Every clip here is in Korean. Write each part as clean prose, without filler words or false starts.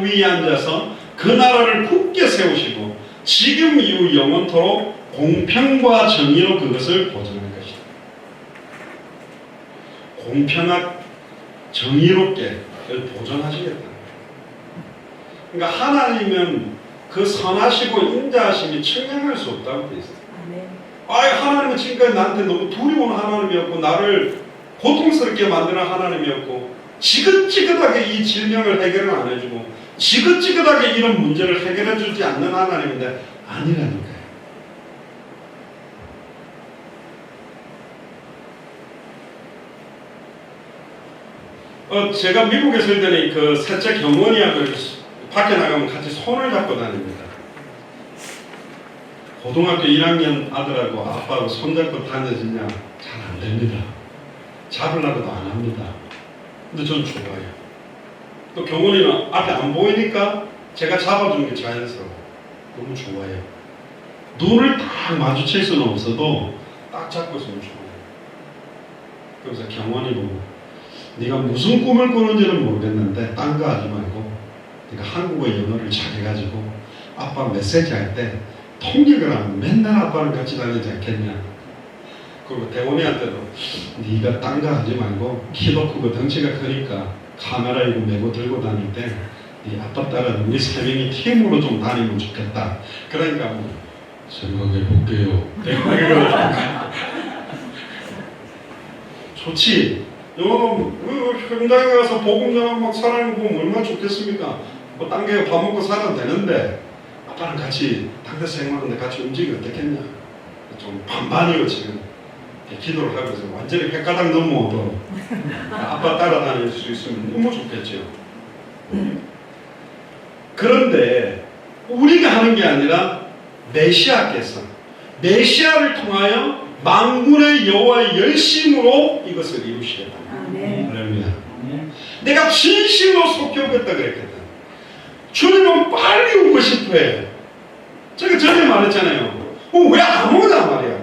왕 위에 앉아서 그 나라를 굳게 세우시고 지금 이후 영원토록 공평과 정의로 그것을 보존할 것이다. 공평한 정의롭게 그걸 보존하시겠다. 그러니까 하나님은 그 선하시고 인자하심이 청량할 수 없다고 되어 있어요. 하나님은 지금까지 나한테 너무 두려운 하나님이었고 나를 고통스럽게 만드는 하나님이었고 지긋지긋하게 이 질병을 해결을 안 해주고 지긋지긋하게 이런 문제를 해결해 주지 않는 하나님인데 아니라니까요. 제가 미국에 있을 때는 그 셋째 경원이하고 밖에 나가면 같이 손을 잡고 다닙니다. 고등학교 1학년 아들하고 아빠하고 손잡고 다녀지냐? 잘 안 됩니다. 잡으려고도 안 합니다. 근데 저는 좋아요. 또 경원이는 앞에 안 보이니까 제가 잡아주는 게 자연스러워. 너무 좋아요. 눈을 딱 마주칠 수는 없어도 딱 잡고 있으면 좋아요. 그래서 경원이 보고 네가 무슨 꿈을 꾸는지는 모르겠는데 딴 거 하지 말고 네가 한국어 영어를 잘해가지고 아빠 메시지 할 때 통역을 하면 맨날 아빠랑 같이 다니지 않겠냐. 그리고 대원이한테도 네가 딴 거 하지 말고 키도 크고 덩치가 크니까 카메라 이거 메고 들고 다닐 때 네 아빠 따라 우리 세 명이 팀으로 좀 다니면 좋겠다. 그러니까 뭐 생각해 볼게요. 좋지. 여러분 현장에 가서 복음 전하고 막 사람을 보면 얼마나 좋겠습니까? 뭐 딴 게 밥 먹고 살아도 되는데 아빠랑 같이 당대 생활하는데 같이 움직이면 어떻겠냐. 좀 반반이요 지금 기도를 하고 있어요. 완전히 헷가닥 넘어도 아빠 따라다닐 수 있으면 너무 좋겠죠. 그런데 우리가 하는 게 아니라 메시아께서 메시아를 통하여 만군의 여호와의 열심으로 이것을 이루시겠다. 그럽니다. 내가 진심으로 속히 오겠다 그랬거든. 주님은 빨리 오고 싶어요. 제가 전에 말했잖아요. 왜 안 오냐 말이야.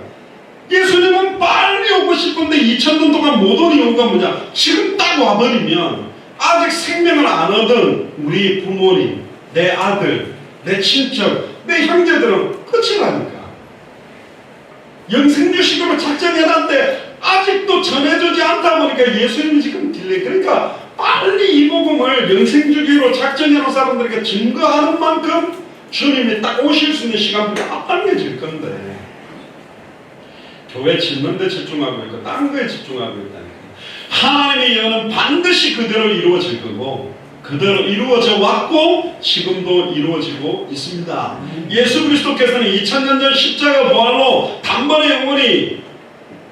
예수님은 빨리 오고 싶은데 2000년 동안 못 온 이유가 뭐냐. 지금 딱 와버리면 아직 생명을 안 얻은 우리 부모님, 내 아들, 내 친척, 내 형제들은 끝이라니까. 영생주식으로 작정해놨는데 아직도 전해주지 않다 보니까 예수님이 지금 딜레이. 그러니까 빨리 이 복음을 영생주기로 작정해놓은 사람들에게 증거하는 만큼 주님이 딱 오실 수 있는 시간들이 앞당겨질 건데 교회 짓는 데 집중하고 있고 딴 거에 집중하고 있다니까. 하나님의 예언은 반드시 그대로 이루어질 거고 그대로 이루어져 왔고 지금도 이루어지고 있습니다. 예수 그리스도께서는 2000년 전 십자가 부활로 단번에 영원히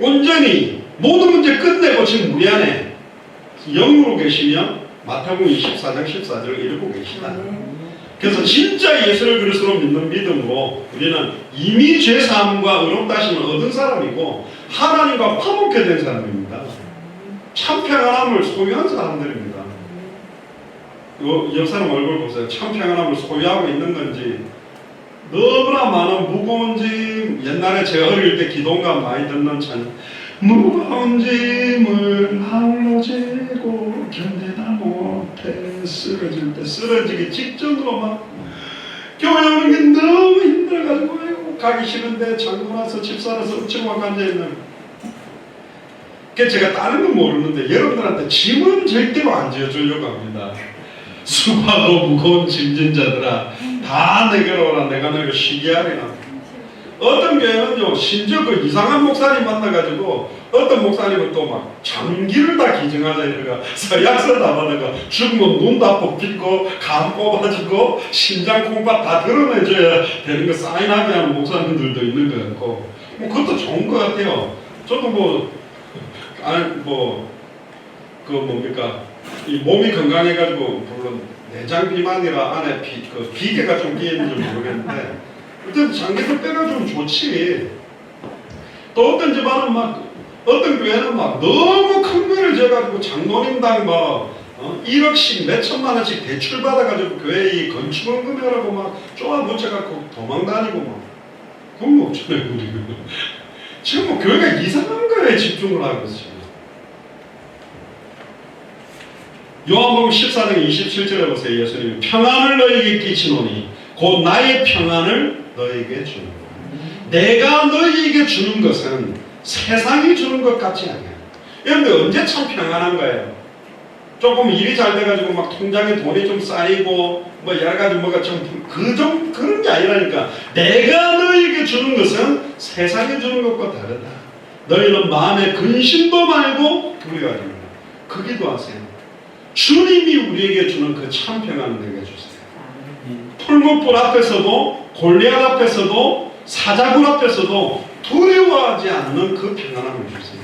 온전히 모든 문제 끝내고 지금 우리 안에 영으로 계시며 마태복음 24장 14절을 이루고 계시다. 그래서 진짜 예수를 그리스도로 믿는 믿음으로 우리는 이미 죄사함과 의롭다 하심을 얻은 사람이고 하나님과 화목해 된 사람입니다. 참 평안함을 소유한 사람들입니다. 옆 사람 얼굴 보세요. 참 평안함을 소유하고 있는 건지 너무나 많은 무거운 짐. 옛날에 제가 어릴 때 기도가 많이 듣는 찬 무거운 짐을 홀로 지고 견디다 못해 쓰러질 때 쓰러지기 직전으로 막 교회 오는 게 너무 힘들어가지고 가기 싫은데 장고 나서 집 살아서 우체국 앉아있는. 그 제가 다른 건 모르는데 여러분들한테 짐은 절대로 안 지어주려고 합니다. 수고하고 무거운 짐진 자들아 다 내게로 오라 내가 너희를 쉬게 하리라. 어떤 교회는요 심지어 그 이상한 목사님 만나가지고 어떤 목사님은 또 막 장기를 다 기증하자 이러가 서약서 다 받아가 죽으면 눈 다 뽑히고 간 뽑아주고 심장 콩팥 다 드러내줘야 되는 거 사인하게 하는 목사님들도 있는 것 같고 뭐 그것도 좋은 것 같아요. 저도 그 뭡니까 이 몸이 건강해가지고 물론 내장 비만이라 안에 비계가 좀 끼있는지 모르겠는데 어쨌든 장기도 빼가지고 좋지. 또 어떤 집안은 막 어떤 교회는 막 너무 큰 거를 재가지고 장로님당 막 1억씩 몇 천만 원씩 대출 받아가지고 교회 이 건축원금이라고 막 쪼아 붙여갖고 도망다니고 막 그런 거 없잖아요 우리. 지금 뭐 교회가 이상한 거에 집중을 하고 있어요. 요한복음 14장 27절에 보세요. 예수님이 평안을 너희에게 끼치노니 곧 나의 평안을 너희에게 주는 거예요. 내가 너희에게 주는 것은 세상이 주는 것 같지 않아요. 그런데 언제 참 평안한 거예요? 조금 일이 잘 돼가지고 막 통장에 돈이 좀 쌓이고 뭐 여러 가지 뭐가 좀 그런 게 아니라니까. 내가 너희에게 주는 것은 세상이 주는 것과 다르다. 너희는 마음에 근심도 말고 우리가 주는 거예요. 그 기도하세요. 주님이 우리에게 주는 그 참 평안을 내게 주세요. 풀무불 앞에서도 골리앗 앞에서도 사자굴 앞에서도 두려워하지 않는 그 평안함을 주세요.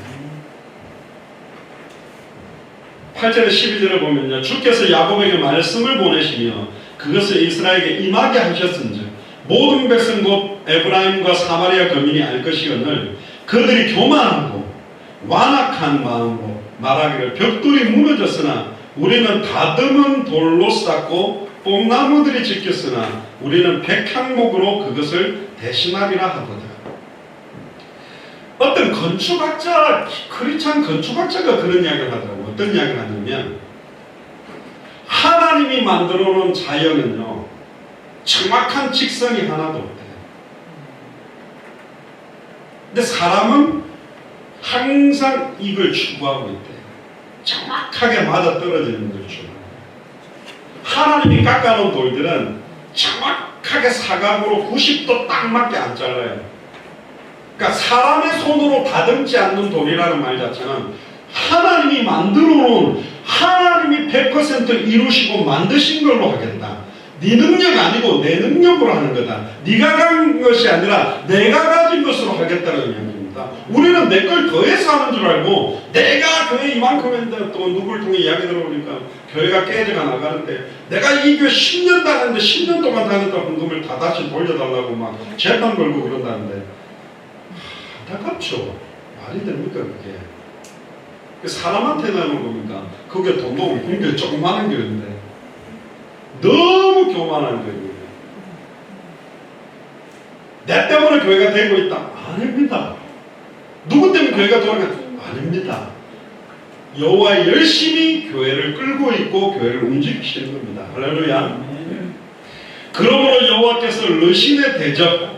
8절에 12절에 보면요. 주께서 야곱에게 말씀을 보내시며 그것을 이스라엘에게 임하게 하셨은즉 모든 백성 곧 에브라임과 사마리아 거민이 알 것이거늘 그들이 교만하고 완악한 마음으로 말하기를 벽돌이 무너졌으나 우리는 다듬은 돌로 쌓고 뽕나무들이 지켰으나 우리는 백향목으로 그것을 대신하리라 하거든. 어떤 건축학자, 크리스찬 건축학자가 그런 이야기를 하더라고요. 어떤 이야기를 하냐면 하나님이 만들어 놓은 자연은요 정확한 직선이 하나도 없대요. 근데 사람은 항상 이걸 추구하고 있대요. 정확하게 맞아떨어지는 걸 추구해요. 하나님이 깎아놓은 돌들은 정확하게 사각으로 90도 딱 맞게 안 잘라요. 그러니까 사람의 손으로 다듬지 않는 돌이라는 말 자체는 하나님이 만들어 놓은, 하나님이 100% 이루시고 만드신 걸로 하겠다. 네 능력 아니고 내 능력으로 하는 거다. 네가 간 것이 아니라 내가 가진 것으로 하겠다는 이야기입니다. 우리는 내 걸 더해서 하는 줄 알고 내가 교회 이만큼 했는데 또 누굴 통해 이야기 들어보니까 교회가 깨져가 나가는데 내가 이 교회 10년 다녔는데 10년 동안 다녔다 헌금을 다 다시 돌려달라고 막 재판 걸고 그런다는데 안타깝죠. 말이 됩니까 그게? 사람한테 나는 겁니까? 그게 돈도 없는 게 조그마한 교회인데 너무 교만한 교회예요. 내 때문에 교회가 되고 있다? 아닙니다. 누구 때문에 교회가 돌아가? 아닙니다. 여호와 열심히 교회를 끌고 있고 교회를 움직이시는 겁니다. 할렐루야. 그러므로 여호와께서 르신의 대적을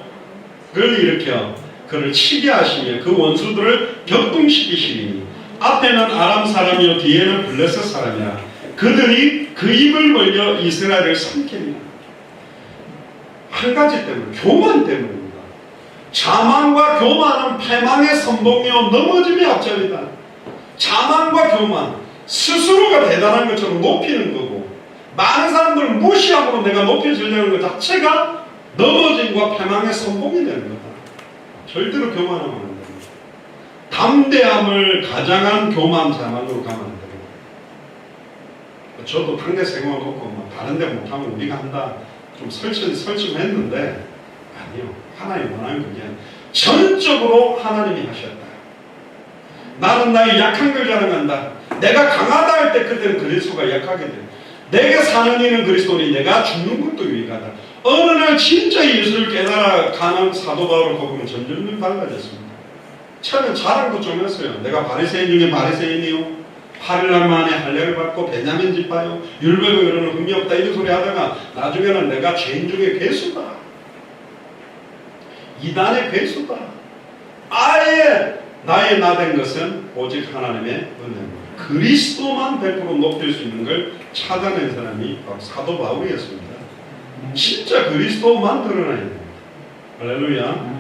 일으켜 그를 치게 하시며 그 원수들을 격동시키시니 앞에는 아람 사람이요 뒤에는 블레셋 사람이라 그들이 그 입을 벌려 이스라엘을 삼키리라. 한 가지 때문에, 교만 때문입니다. 자만과 교만은 패망의 선봉이요 넘어짐의 앞잡이다. 자만과 교만, 스스로가 대단한 것처럼 높이는 거고 많은 사람들을 무시함으로 내가 높여지려는 것 자체가 넘어짐과 패망의 선봉이 되는 거다. 절대로 교만하면 안 됩니다. 담대함을 가장한 교만 자만으로 가면 안 됩니다. 저도 당대 생활 놓고 뭐 다른 데 못하면 우리가 한다 좀 설치했는데 아니요. 하나님 원하는 게 전적으로 하나님이 하셨다. 나는 나의 약한 걸 자랑한다. 내가 강하다 할 때 그때는 그리스도가 약하게 돼. 내게 사는 이는 그리스도니 내가 죽는 것도 유익하다. 어느 날 진짜 예수를 깨달아 가는 사도 바울을 보면 점점 달라졌습니다. 처음엔 자랑도 좀 했어요. 내가 바리새인 중에 바리새인이요. 8일 만에 할례를 받고 베냐민 지파요. 율법에 이르는 흠이 없다 이런 소리 하다가 나중에는 내가 죄인 중에 괴수다. 이단의 괴수다. 아예 나의 나 된 것은 오직 하나님의 은혜입니다. 그리스도만 100% 높일 수 있는 걸 찾아낸 사람이 사도 바울이었습니다. 진짜 그리스도만 드러나야 됩니다. 할렐루야.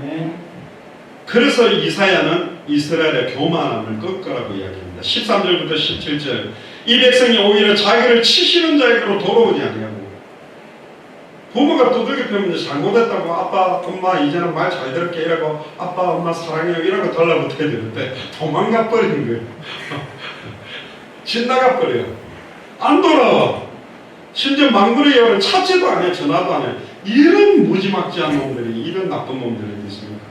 그래서 이사야는 이스라엘의 교만함을 꺾으라고 이야기합니다. 13절부터 17절 이 백성이 오히려 자기를 치시는 자에게로 돌아오지 아니하고 부모가 두들겨 패면 잘못했다고 아빠 엄마 이제는 말 잘 들을게 이라고 아빠 엄마 사랑해요 이라고 달라붙어야 되는데 도망가 버리는 거예요. 집 나가 버려요. 안 돌아와. 심지어 망부리 여를 찾지도 않아요. 전화도 안 해요. 이런 무지막지한 놈들이, 이런 나쁜 놈들이 있습니까?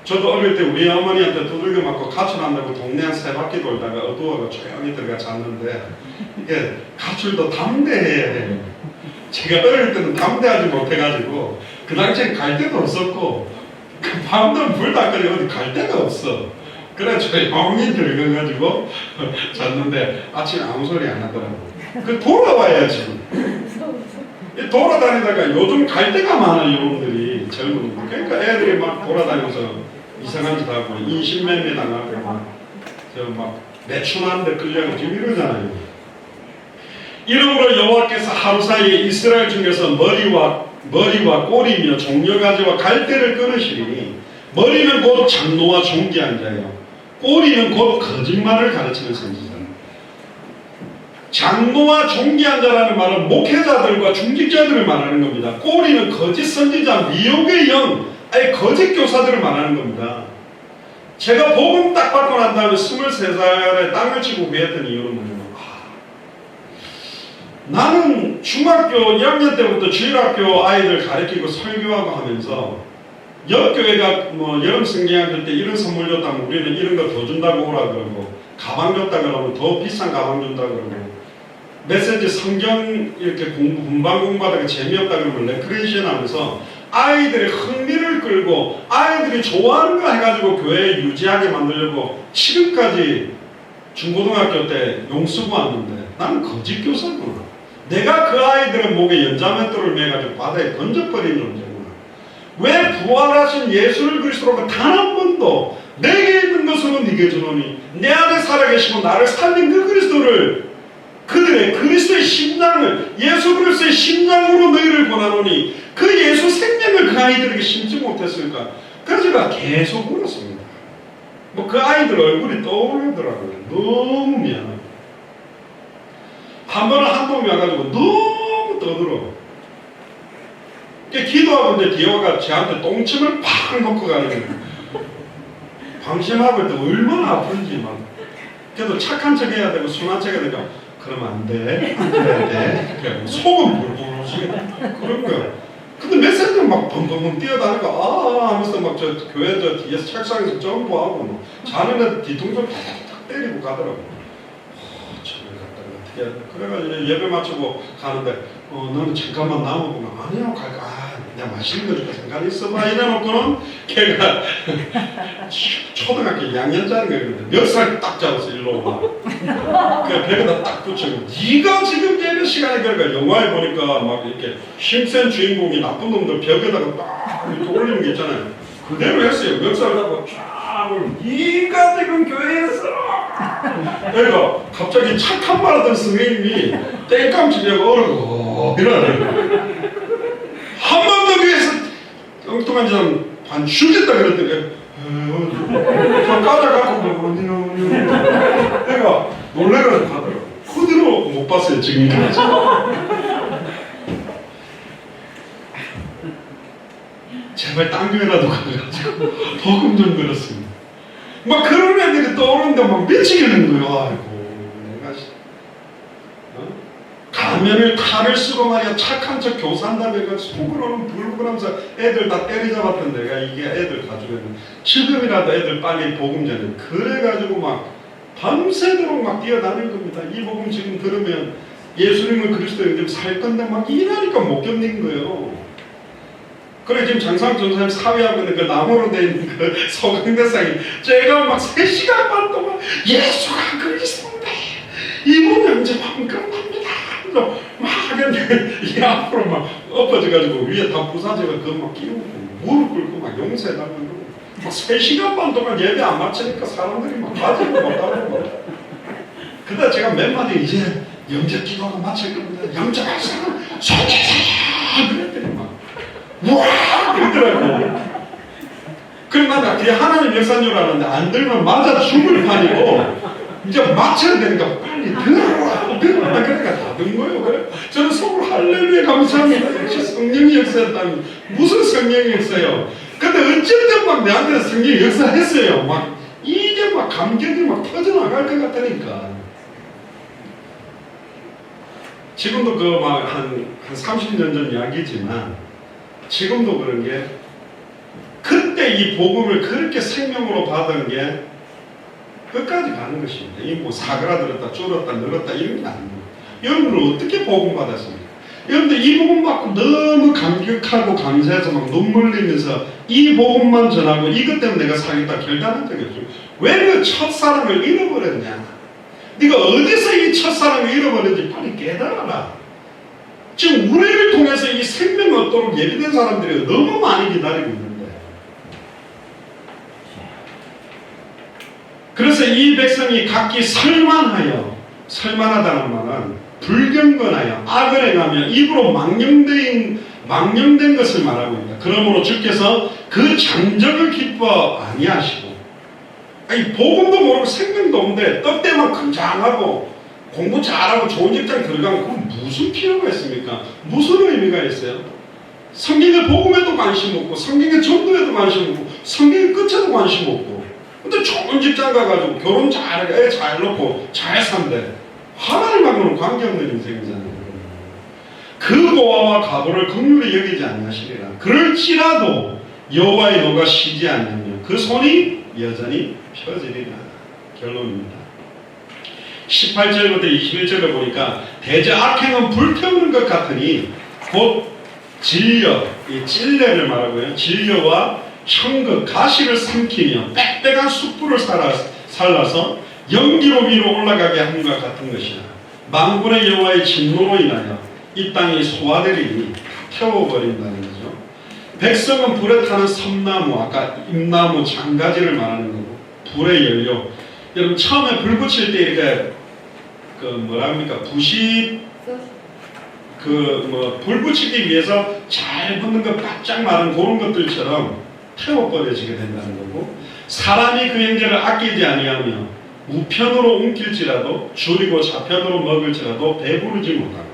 저도 어릴 때 우리 어머니한테 두들겨 맞고 가출한다고 동네 한 3바퀴 돌다가 어두워가 조용히 들어가 잤는데 이게 가출도 담대해야 돼요. 제가 어릴 때는 담대하지 못해가지고 그 당시엔 갈 데도 없었고 그 밤도 불 다 끄니 어디 갈 데가 없어. 그래 조용히 들어가가지고 잤는데 아침에 아무 소리 안 하더라고. 그 돌아와야지. 돌아다니다가 요즘 갈 데가 많아 여러분들이 젊은. 그러니까 애들이 막 돌아다니면서 이상한 짓 하고 인신매매 당하고 막 매춘하는데 끌려가고 지금 이러잖아요. 이러므로 여호와께서 하루 사이에 이스라엘 중에서 머리와 꼬리며 종려가지와 갈대를 끊으시니 머리는 곧 장노와 존귀한 자요 꼬리는 곧 거짓말을 가르치는 선지자. 장노와 존귀한 자라는 말은 목회자들과 중직자들을 말하는 겁니다. 꼬리는 거짓 선지자, 미혹의 영, 아예 거짓 교사들을 말하는 겁니다. 제가 복음 딱 받고 난 다음에 23살에 땅을 치고 구했던 이유는 뭐냐면 나는 중학교 1학년 때부터 주일학교 아이들 가르치고 설교하고 하면서 옆교회가 뭐 여름 성경학교 때 이런 선물 줬다면 우리는 이런 거 더 준다고 오라 그러고 가방 줬다 그러면 더 비싼 가방 준다 그러고 메시지 성경 이렇게 분반 공부하다가 재미없다 그러면 레크레이션 하면서 아이들의 흥미를 끌고 아이들이 좋아하는 거 해가지고 교회에 유지하게 만들려고 지금까지 중고등학교 때 용수고 왔는데 나는 거짓 교사구나. 내가 그 아이들의 목에 연자맷돌을 매가지고 바다에 던져버린 존재구나. 왜 부활하신 예수를 그리스도로 단 한 번도 내게 있는 것으로 네게 주노니 내 안에 살아계시고 나를 살린 그 그리스도를 그들의 그리스도의 심장을 예수 그리스도의 심장으로 너희를 권하노니 그 예수 생명을 그 아이들에게 심지 못했을까? 그래서 제가 계속 울었습니다. 뭐 그 아이들 얼굴이 떠오르더라고요. 너무 미안해요. 한 번은 한 놈이 와가지고 너무 떠들어. 기도하고 이제 디오가 저한테 똥침을 팍 놓고 가는 거예요. 방심하고 있을 때 얼마나 아픈지 막. 그래도 착한 척 해야 되고 순한 척 해야 되니까 그러면 안 돼. 안 그래야 돼. 그래. 속은 불불 지게 그런 거야. 근데 메시지는 막 벙벙벙 뛰어다니까 하면서 막 저 교회 저 뒤에서 책상에서 점프하고 뭐 자는 애 뒤통수 탁 때리고 가더라고. 저를 갖다가 어떻게 그래가지고 예배 마치고 가는데 너는 잠깐만 남아보면 아니요 갈까. 내가 맛있는 거 줄까 잠깐 있어봐 이래놓고는 걔가 초등학교 2학년짜리가 그랬는데 멱살 딱 잡아서 일로 와. 그 벽에다 딱 붙이고 네가 지금 예배 시간에 그러니까 영화에 보니까 막 이렇게 힘센 주인공이 나쁜 놈들 벽에다가 딱 이렇게 올리는 게 있잖아요. 그대로 했어요. 멱살 잡고 쫙 네가 지금 교회에서 그러니까 갑자기 착한 말 하던 선생님이 땡깡치려고 어르고 이러네. 한 번 더 위해서 엉뚱한 사람 반 죽겠다 그랬더니 저 까져갖고 내가 놀래가지고 가더라고. 그대로 못 봤어요 지금까지. 제발 딴 교회라도 가가지고 복음 좀 들었습니다. 막 그런 애들이 떠오르는데 막 미치겠는 거예요. 아이고 내가 가면을 탈을 쓰고 말이야 착한 척 교사한다고 해가 속으로는 불불하면서 애들 다 때리잡았던 내가 이게 애들 가지고는 지금이라도 애들 빨리 복음 전해 그래가지고 막 밤새도록 막 뛰어다닐 겁니다. 이 복음 지금 들으면 예수님을 그리스도인 좀 살 건데 막 이러니까 못 견딘 거예요. 그래 지금 장상 전사님 사회하고 있는 그 나무로 된 그 소강대상이 제가 막 3시간 반 동안 예수가 그리스도인데 이분이 언제 방금 갑니다. 막 하겠네. 이 앞으로 막 엎어져가지고 위에 다 부사제가 그거 막 끼우고 무릎 꿇고 막 용서해달라고 막 3시간 반 동안 예배 안 마치니까 사람들이 막 가지고 막 따르고 그다 제가 몇 마디 이제 영적 기도가 마칠 겁니다. 영적 발상 손주세요 그랬더니 막 우와 그러더라고. 그럼 나는 그게 하나님 역사인 줄 알았는데 안 들면 맞아 죽을 판이고 이제 맞춰야 되니까 빨리 들어와 그러니까 다 든 거예요. 그래? 저는 속으로 할렐루야 감사합니다. 역시 성령이 역사했다면 무슨 성령이 역사요. 근데 어쨌든 막 내한테 성령이 역사했어요. 막 이게 막 감격이 막 터져나갈 것 같으니까 지금도 그 막 한 30년 전 이야기지만 지금도 그런 게 그때 이 복음을 그렇게 생명으로 받은 게 끝까지 가는 것입니다. 이 뭐 사그라들었다 줄었다 늘었다 이런 게 아닙니다. 여러분은 어떻게 복음 받았습니까? 여러분들 이 복음 받고 너무 감격하고 감사해서 막 눈물 흘리면서 이 복음만 전하고 이것 때문에 내가 살겠다 결단한 적이 없죠. 왜 그 첫사랑을 잃어버렸냐? 네가 어디서 이 첫사랑을 잃어버렸는지 빨리 깨달아라. 지금 우리를 통해서 이 생명을 얻도록 예비된 사람들이 너무 많이 기다리고 있는데, 그래서 이 백성이 각기 설만하여, 설만하다는 말은 불경건하여 악을 행하며 입으로 망령된 것을 말하고 있다. 그러므로 주께서 그 장적을 기뻐 아니하시고, 아니 복음도 모르고 생명도 없는데 떡대만 긍장하고 공부 잘하고 좋은 직장 들어가면 그건 무슨 필요가 있습니까? 무슨 의미가 있어요? 성경의 복음에도 관심 없고 성경의 전도에도 관심 없고 성경의 끝에도 관심 없고, 근데 좋은 직장 가가지고 결혼 잘하고 애 잘 놓고 잘 산대. 하나님하고는 관계없는 인생이잖아요. 그 고아와 가보를 긍휼히 여기지 아니하시리라. 그럴지라도 여호와의 노가 쉬지 않으며 그 손이 여전히 펴지리라. 결론입니다. 18절부터 21절을 보니까 대저 악행은 불태우는 것 같으니 곧 진려, 이 찔레를 말하고요. 진려와 청극, 가시를 삼키며 빽빽한 숯불을 살라서 연기로 위로 올라가게 함과 같은 것이라. 만군의 여호와의 진노로 인하여 이 땅이 소화되리니 태워버린다는 거죠. 백성은 불에 타는 섬나무, 아까 임나무, 장가지를 말하는 거고, 불의 연료. 여러분 처음에 불 붙일 때 이렇게 그 뭐라 합니까? 부시 불 붙이기 위해서 잘 붙는 거 바짝 마른 그런 것들처럼 태워버려지게 된다는 거고, 사람이 그 형제를 아끼지 아니하며 우편으로 옮길지라도 줄이고 좌편으로 먹을지라도 배부르지 못하고,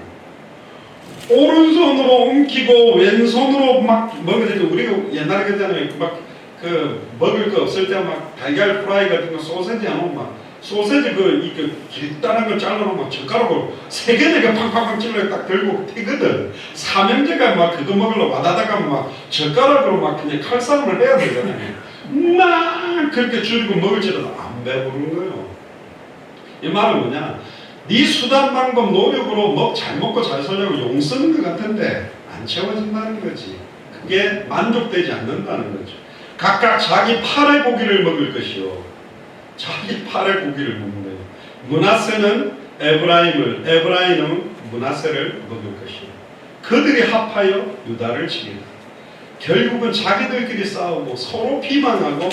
오른손으로 옮기고 왼손으로 막 먹을 때 우리가 옛날에 그랬잖아요. 막 그 먹을 거 없을 때 막 달걀 프라이 같은 거 소세지 하면 막 소세지 이렇게 길다란 거 잘라놓으면 막 젓가락으로 3개 4개 팡팡팡 찔러 딱 들고 튀거든. 삼형제가 막 그거 먹으려고 와다다가 막 젓가락으로 막 그냥 칼싸움을 해야 되잖아요. 막 그렇게 줄이고 먹을지라도 안 배부른 거예요. 이 말은 뭐냐? 네 수단 방법 노력으로 잘 먹고 잘 살려고 용 쓰는 것 같은데 안 채워진다는 거지. 그게 만족되지 않는다는 거죠. 각각 자기 팔의 고기를 먹을 것이요, 자기 팔의 고기를 먹는 거예요. 므낫세는 에브라임을, 에브라임은 므낫세를 먹을 것이요, 그들이 합하여 유다를 치리라. 결국은 자기들끼리 싸우고 서로 비방하고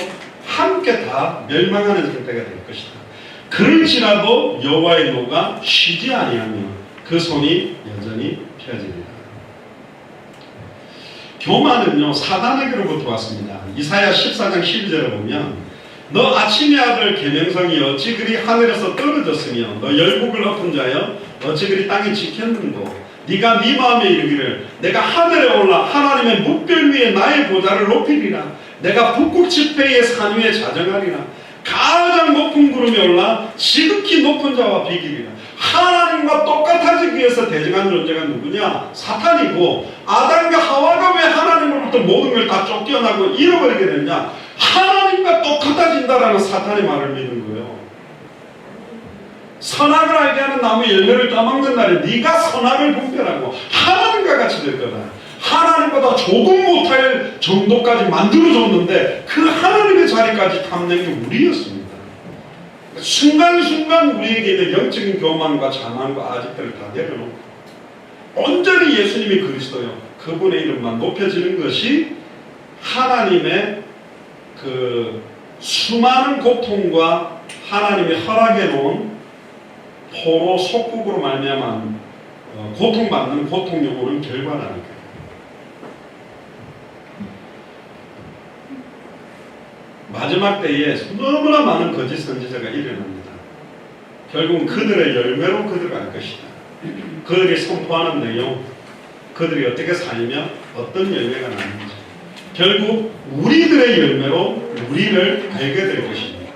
함께 다 멸망하는 상태가 될 것이다. 그럴지라도 여호와의 노가 쉬지 아니하며 그 손이 여전히 펴지리라. 교만은요 사단에게로부터 왔습니다. 이사야 14장 12절을 보면 너 아침의 아들 계명성이 어찌 그리 하늘에서 떨어졌으며 너 열국을 엎은 자여 어찌 그리 땅에 지켰는고 네가 네 마음에 이르기를 내가 하늘에 올라 하나님의 뭇별 위에 나의 보좌를 높이리라. 내가 북극 지폐의 산 위에 자정하리라. 가장 높은 구름에 올라 지극히 높은 자와 비기리라. 하나님과 똑같아지기 위해서 대적한 존재가 누구냐? 사탄이고, 아담과 하와가 왜 하나님으로부터 모든 걸 다 쫓겨나고 잃어버리게 됐냐? 하나님과 똑같아진다라는 사탄의 말을 믿는 거예요. 선악을 알게 하는 나무 열매를 따먹는 날에 네가 선악을 분별하고 하나님과 같이 될 거다. 하나님보다 조금 못할 정도까지 만들어줬는데 그 하나님의 자리까지 탐낸 게 우리였습니다. 순간순간 우리에게 있는 영적인 교만과 자만과 아집들을 다 내려놓고 온전히 예수님이 그리스도요, 그분의 이름만 높여지는 것이 하나님의 그 수많은 고통과 하나님이 허락해 놓은 포로 속국으로 말미암은 고통받는 고통요구는 결과라는 거예요. 마지막 때에 너무나 많은 거짓 선지자가 일어납니다. 결국은 그들의 열매로 그들을 알 것이다. 그들이 선포하는 내용, 그들이 어떻게 살며 어떤 열매가 나는지, 결국 우리들의 열매로 우리를 알게 될 것입니다.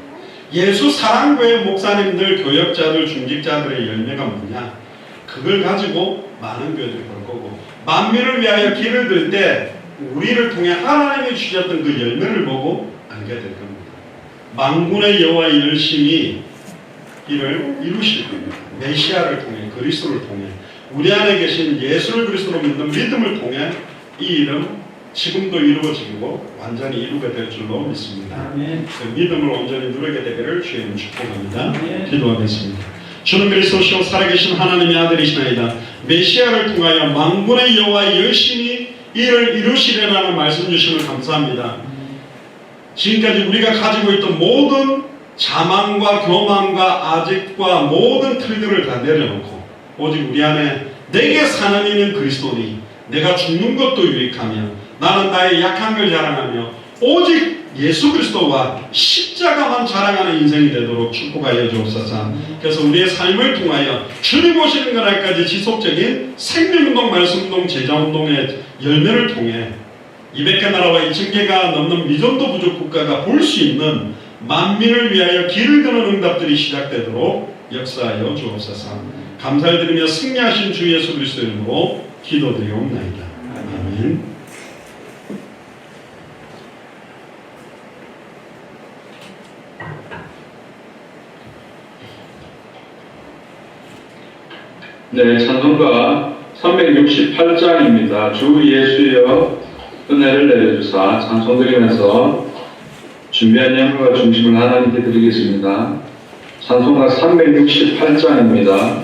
예수 사랑교회 목사님들, 교역자들, 중직자들의 열매가 뭐냐? 그걸 가지고 많은 교회들이 볼 거고, 만민을 위하여 길을 들 때 우리를 통해 하나님이 주셨던 그 열매를 보고 알게 될 겁니다. 만군의 여호와의 열심히 이를 이루실 겁니다. 메시아를 통해, 그리스도를 통해 우리 안에 계신 예수를 그리스도로 믿는 믿음을 통해 이 일은 지금도 이루어지고 완전히 이루게 될 줄로 믿습니다. 그 믿음을 온전히 누리게 되기를 주님 축복합니다. 기도하겠습니다. 주는 그리스도시요 살아계신 하나님의 아들이시나이다. 메시아를 통하여 만군의 여호와 열심히 이를 이루시려라는 말씀 주심을 감사합니다. 지금까지 우리가 가지고 있던 모든 자만과 교만과 아집과 모든 틀들을 다 내려놓고 오직 우리 안에 내게 사는 이는 그리스도니 내가 죽는 것도 유익하며 나는 나의 약한 걸 자랑하며 오직 예수 그리스도와 십자가만 자랑하는 인생이 되도록 축복하여 주옵소서. 그래서 우리의 삶을 통하여 주님 오시는 그날까지 지속적인 생명운동, 말씀운동, 제자운동의 열매를 통해 200개 나라와 2000개가 넘는 미전도 부족 국가가 볼 수 있는 만민을 위하여 길을 드는 응답들이 시작되도록 역사하여 주옵소서. 감사를 드리며 승리하신 주 예수 그리스도 이름으로 기도드리옵나이다. 아멘. 네, 찬송가 368장입니다. 주 예수여 은혜를 내려주사 찬송 드리면서 준비한 예물과 중심을 하나님께 드리겠습니다. 찬송가 368장입니다.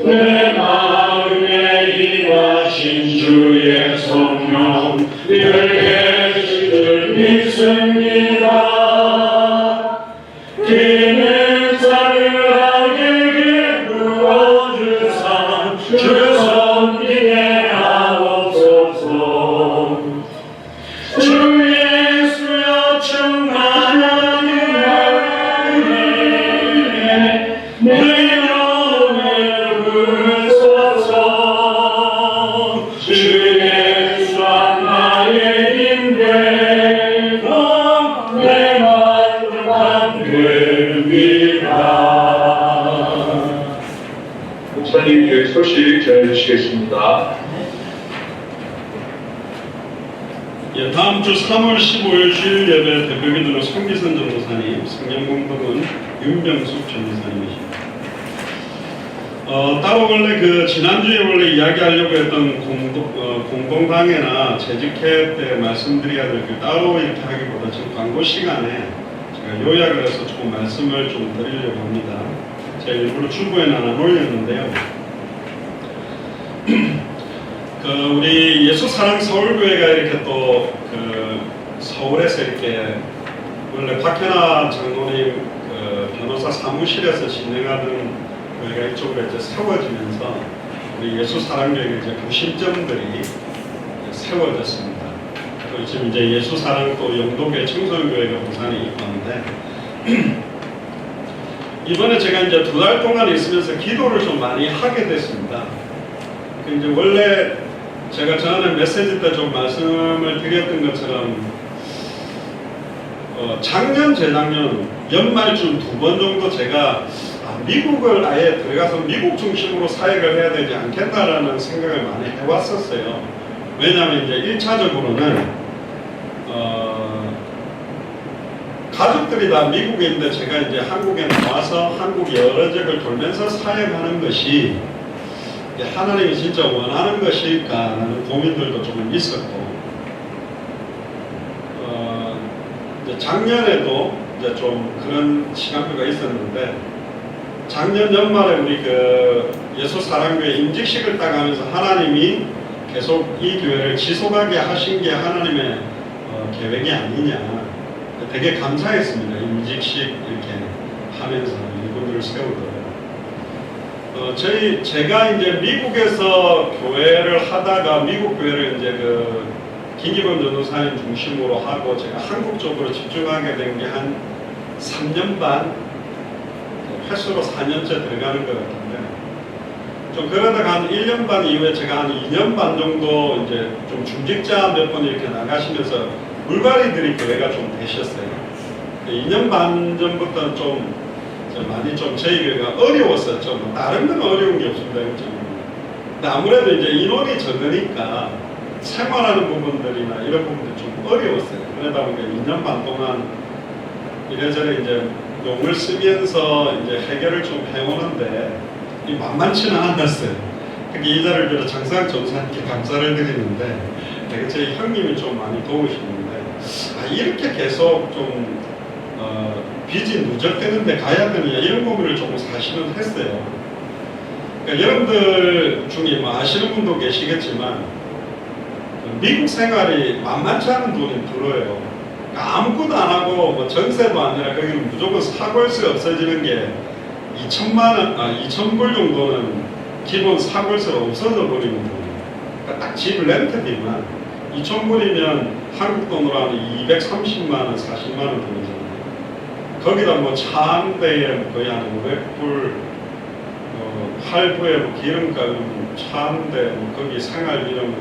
내 마음에 임하신 주의 성령, 이를 있습니다. 기는 자유하게 부어주사 주 섬기게 하옵소서. 주 예수여 충만하게 내 영혼을 부르소서. 주 예수와 나의 인대로 내 만족한 됩니다. 목사님 교회 소식 전해주시겠습니다. 예, 다음 주 3월 15일 주일 예배 대표기도는 송기선 전도사님, 성경공독은 윤병숙 전도사님이십니다. 따로 원래 지난주에 원래 이야기하려고 했던 공동당회나 재직회 때 말씀드려야 될 게 따로 이렇게 하기보다 지금 광고 시간에 제가 요약을 해서 조금 말씀을 좀 드리려고 합니다. 제가 일부러 주보에는 안 올렸는데요. 우리 예수사랑 서울교회가 이렇게 또 서울에서 이렇게 원래 박현아 장로님 변호사 사무실에서 진행하던 교회가 이쪽으로 이제 세워지면서 우리 예수사랑교회가 이제 구심점들이 세워졌습니다. 또 지금 이제 예수사랑 또 영도교회 청소년교회가 부산에 있는데 이번에 제가 이제 2달 동안 있으면서 기도를 좀 많이 하게 됐습니다. 이제 원래 제가 전에 메시지 때 좀 말씀을 드렸던 것처럼 작년, 재작년 연말쯤 2번 정도 제가 미국을 아예 들어가서 미국 중심으로 사역을 해야 되지 않겠다라는 생각을 많이 해왔었어요. 왜냐하면 이제 1차적으로는 가족들이 다 미국에 있는데 제가 이제 한국에 나와서 한국 여러 지역을 돌면서 사역하는 것이 하나님이 진짜 원하는 것일까라는 고민들도 조금 있었고, 이제 작년에도 이제 좀 그런 시간표가 있었는데, 작년 연말에 우리 예수사랑교회 임직식을 딱 하면서 하나님이 계속 이 교회를 지속하게 하신 게 하나님의 계획이 아니냐. 되게 감사했습니다. 임직식 이렇게 하면서 이분들을 세우더라고요. 제가 이제 미국에서 교회를 하다가 미국 교회를 이제 김기범 전도사님 중심으로 하고 제가 한국 쪽으로 집중하게 된 게 한 3년 반, 횟수로 4년째 들어가는 것 같은데, 좀 그러다가 한 1년 반 이후에 제가 한 2년 반 정도 이제 좀 중직자 몇 분 이렇게 나가시면서 물갈이들이 교회가 좀 되셨어요. 2년 반 전부터는 좀 많이 좀 저희 교회가 어려웠었죠. 뭐 다른 건 어려운 게 없습니다. 근데 아무래도 이제 인원이 적으니까 생활하는 부분들이나 이런 부분들이 좀 어려웠어요. 그러다 보니까 2년 반 동안 이래저래 이제 용을 쓰면서 이제 해결을 좀 해오는데 이 만만치는 않았어요. 특히 이 자리를 빌어 장상 전사님께 감사를 드리는데 저희 형님이 좀 많이 도우시는데 이렇게 계속 좀 빚이 누적되는데 가야 되느냐 이런 고민을 조금 사실은 했어요. 그러니까 여러분들 중에 뭐 아시는 분도 계시겠지만 미국 생활이 만만치 않은 돈이 들어요. 그러니까 아무것도 안 하고 뭐 전세도 아니라 거기는 무조건 사골세 없어지는 게 2,000불 정도는 기본 사골세가 없어져 버리는 거예요. 그러니까 딱 집 렌트비만 2,000불이면 한국 돈으로 하면 230만 원, 40만 원 돈이잖아요. 거기다 뭐 차 한 대에 거의 한 500불, 할부에 뭐 기름값, 차 한 대, 뭐 거기 생활비는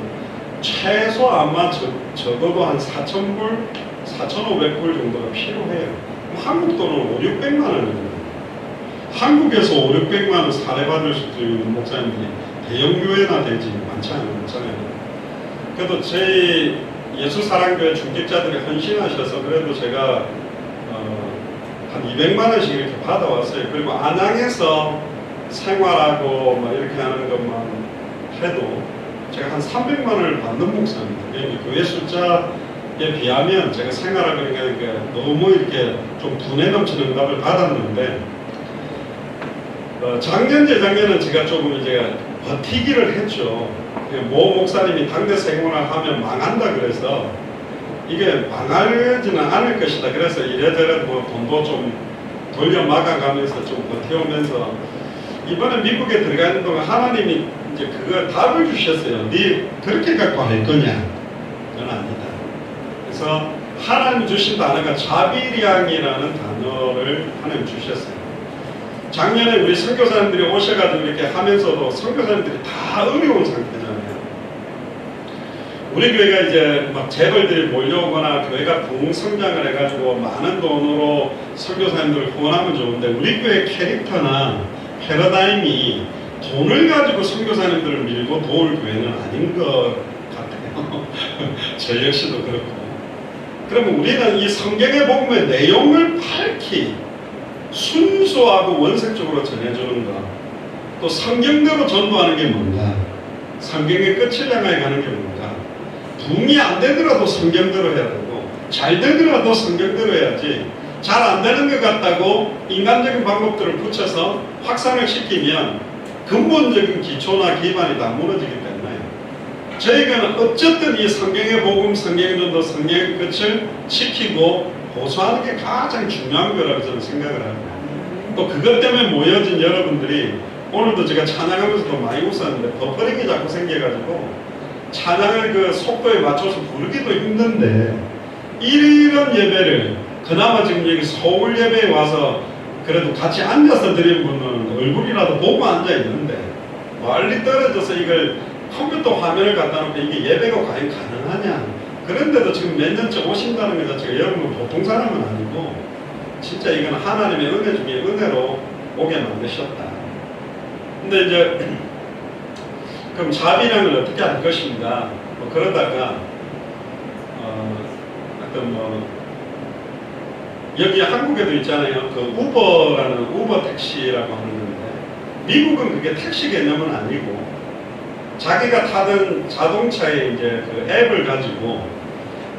최소 아마 적어도 한 4,000불, 4,500불 정도가 필요해요. 한국 돈은 5, 600만 원이거든요. 한국에서 5, 600만 원 사례받을 수 있는 목사님들이 대형교회나 되지 많지 않잖아요. 그래도 저희 예수사랑교회 중직자들이 헌신하셔서 그래도 제가 한 200만 원씩 이렇게 받아왔어요. 그리고 안양에서 생활하고 막 이렇게 하는 것만 해도 제가 한 300만 원을 받는 목사입니다. 그러니까 교회 숫자에 비하면 제가 생활하고 이렇게 너무 이렇게 좀 분에 넘치는 응답을 받았는데, 작년, 재작년은 제가 조금 이제 버티기를 했죠. 모 목사님이 당대 생활을 하면 망한다 그래서 이게 망하지는 않을 것이다. 그래서 이래저래 뭐 돈도 좀 돌려 막아가면서 좀 버텨오면서 이번에 미국에 들어가는 동안 하나님이 이제 그거 답을 주셨어요. 네 그렇게 갖고 할 거냐? 그건 아니다. 그래서 하나님 주신 단어가 자비량이라는 단어를 하나님 주셨어요. 작년에 우리 선교사님들이 오셔가지고 이렇게 하면서도 선교사님들이 다 어려운 상태잖아요. 우리 교회가 이제 막 재벌들이 몰려오거나 교회가 부흥성장을 해가지고 많은 돈으로 선교사님들을 후원하면 좋은데 우리 교회 캐릭터나 패러다임이 돈을 가지고 선교사님들을 밀고 도울 교회는 아닌 것 같아요. 저 역시도 그렇고. 그러면 우리는 이 성경의 복음의 내용을 밝히 순수하고 원색적으로 전해주는 것, 또 성경대로 전도하는 게 뭔가, 성경의 끝을 향하여 가는 게 뭔가, 붕이 안 되더라도 성경대로 해야 되고 잘 되더라도 성경대로 해야지 잘 안 되는 것 같다고 인간적인 방법들을 붙여서 확산을 시키면 근본적인 기초나 기반이 다 무너지기 때문에 저희가 어쨌든 이 성경의 복음, 성경의 전도, 성경의 끝을 지키고 보수하는 게 가장 중요한 거라고 저는 생각을 합니다. 또 그것 때문에 모여진 여러분들이 오늘도 제가 찬양하면서도 많이 웃었는데 버퍼링이 자꾸 생겨가지고 찬양을 그 속도에 맞춰서 부르기도 힘든데 이런 예배를 그나마 지금 여기 서울 예배에 와서 그래도 같이 앉아서 드린 분은 얼굴이라도 보고 앉아 있는데 멀리 떨어져서 이걸 컴퓨터 화면을 갖다 놓고 이게 예배가 과연 가능하냐, 그런데도 지금 몇 년째 오신다는 것 자체가 여러분 보통 사람은 아니고 진짜 이건 하나님의 은혜 중에 은혜로 오게 만드셨다. 근데 이제 그럼 자비량을 어떻게 할 것인가? 뭐 그러다가 어떤 뭐 여기 한국에도 있잖아요. 그 우버라는 우버 택시라고 하는데 미국은 그게 택시 개념은 아니고 자기가 타던 자동차에 이제 그 앱을 가지고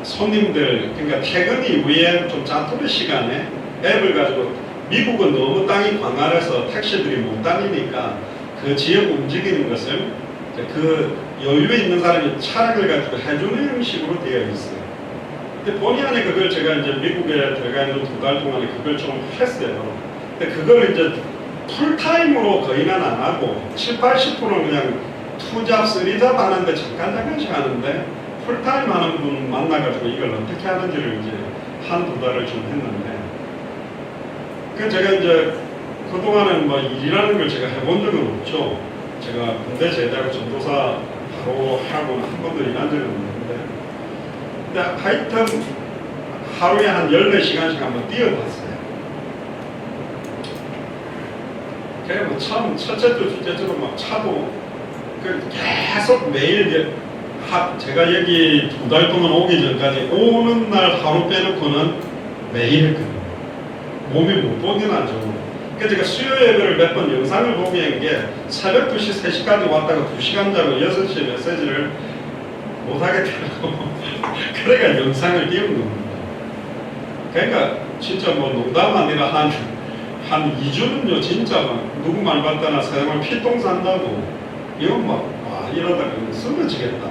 손님들, 그러니까 퇴근 이후에 좀 짜투리 시간에 앱을 가지고 미국은 너무 땅이 광활해서 택시들이 못 다니니까 그 지역 움직이는 것을 그 여유에 있는 사람이 차량을 가지고 해주는 형식으로 되어 있어요. 근데 본의 아니게 그걸 제가 이제 미국에 들어가 있는 2달 동안에 그걸 좀 했어요. 근데 그걸 이제 풀타임으로 거의는 안 하고 70~80%는 그냥 2잡, 3잡 하는데 잠깐씩 하는데 풀타임 하는 분 만나가지고 이걸 어떻게 하는지를 이제 1~2달을 좀 했는데 그 제가 이제 그동안은 뭐 일이라는 걸 제가 해본 적은 없죠. 제가 군대 제대하고 전도사 바로 하고는 한 번도 일한 적은 없는데 근데 하여튼 하루에 한 14시간씩 한번 뛰어봤어요. 그래 뭐 처음 첫째 주, 둘째 주도 막 차도 계속 매일 제가 여기 2달 동안 오기 전까지 오는 날 하루 빼놓고는 매일 했거든요. 몸이 못 보긴 하죠. 그래서 제가 수요 예배를 몇 번 영상을 보게 한 게 새벽 2시, 3시까지 왔다가 2시간 자고 6시에 메시지를 못 하겠다고 그래가 영상을 띄운 겁니다. 그러니까 진짜 뭐 농담 아니라 한 2주는요 진짜 막 누구 말 받다나 사람을 피똥 산다고 이건 막 이러다가 쓰러지겠다.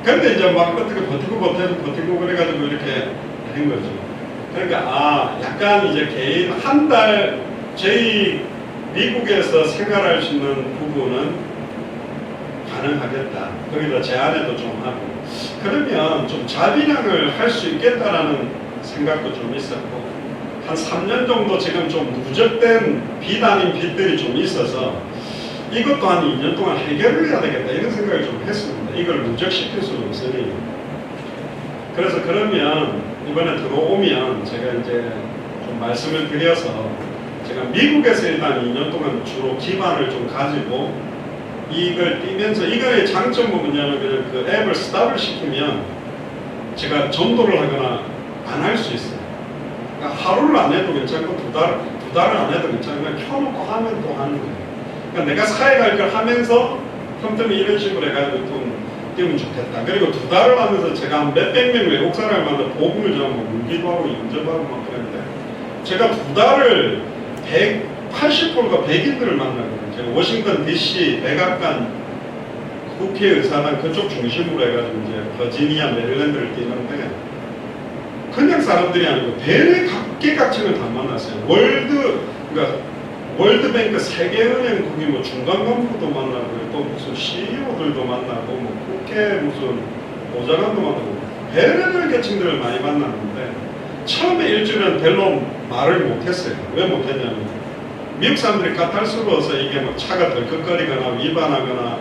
근데 이제 막 어떻게 버티고 그래가지고 이렇게 된 거죠. 그러니까 약간 이제 개인 한 달 저희 미국에서 생활할 수 있는 부분은 가능하겠다. 거기다 제안해도 좀 하고 그러면 좀 자비량을 할 수 있겠다라는 생각도 좀 있었고 한 3년 정도 지금 좀 누적된 빚 아닌 빚들이 좀 있어서 이것도 한 2년 동안 해결을 해야 되겠다 이런 생각을 좀 했습니다. 이걸 누적시킬 수는 없으니 그래서 그러면 이번에 들어오면 제가 이제 좀 말씀을 드려서 제가 미국에서 일단 2년 동안 주로 기반을 좀 가지고 이걸 띄면서 이거의 장점은 뭐냐면 그냥 그 앱을 스탑을 시키면 제가 전도를 하거나 안 할 수 있어요. 그러니까 하루를 안 해도 괜찮고 두 달을 안 해도 괜찮고 그냥 켜놓고 하면 또 하는 거예요. 그러니까 내가 사회갈 걸 하면서 틈틈이 이런 식으로 해가지고 좀 뛰면 좋겠다. 그리고 2달을 하면서 제가 한 몇백 명 외국 사람을 만나 복음을 전하고 울기도 하고 인접하고 막 그랬는데 제가 2달을 80%가 백인들을 만나거든요. 제가 워싱턴 DC 백악관 국회의사당 그쪽 중심으로 해가지고 이제 버지니아 메릴랜드를 뛰는데 사람들이 아니고 배의 각계각층을 다 만났어요. 그러니까 월드뱅크 세계은행 거기 뭐 중간 간부도 만나고 또 무슨 CEO들도 만나고 뭐 국회 무슨 보좌관도 만나고 별의별 계층들을 많이 만났는데 처음에 일주일은 별로 말을 못했어요. 왜 못했냐면 미국 사람들이 까탈스러워서 이게 막 차가 덜컥거리거나 위반하거나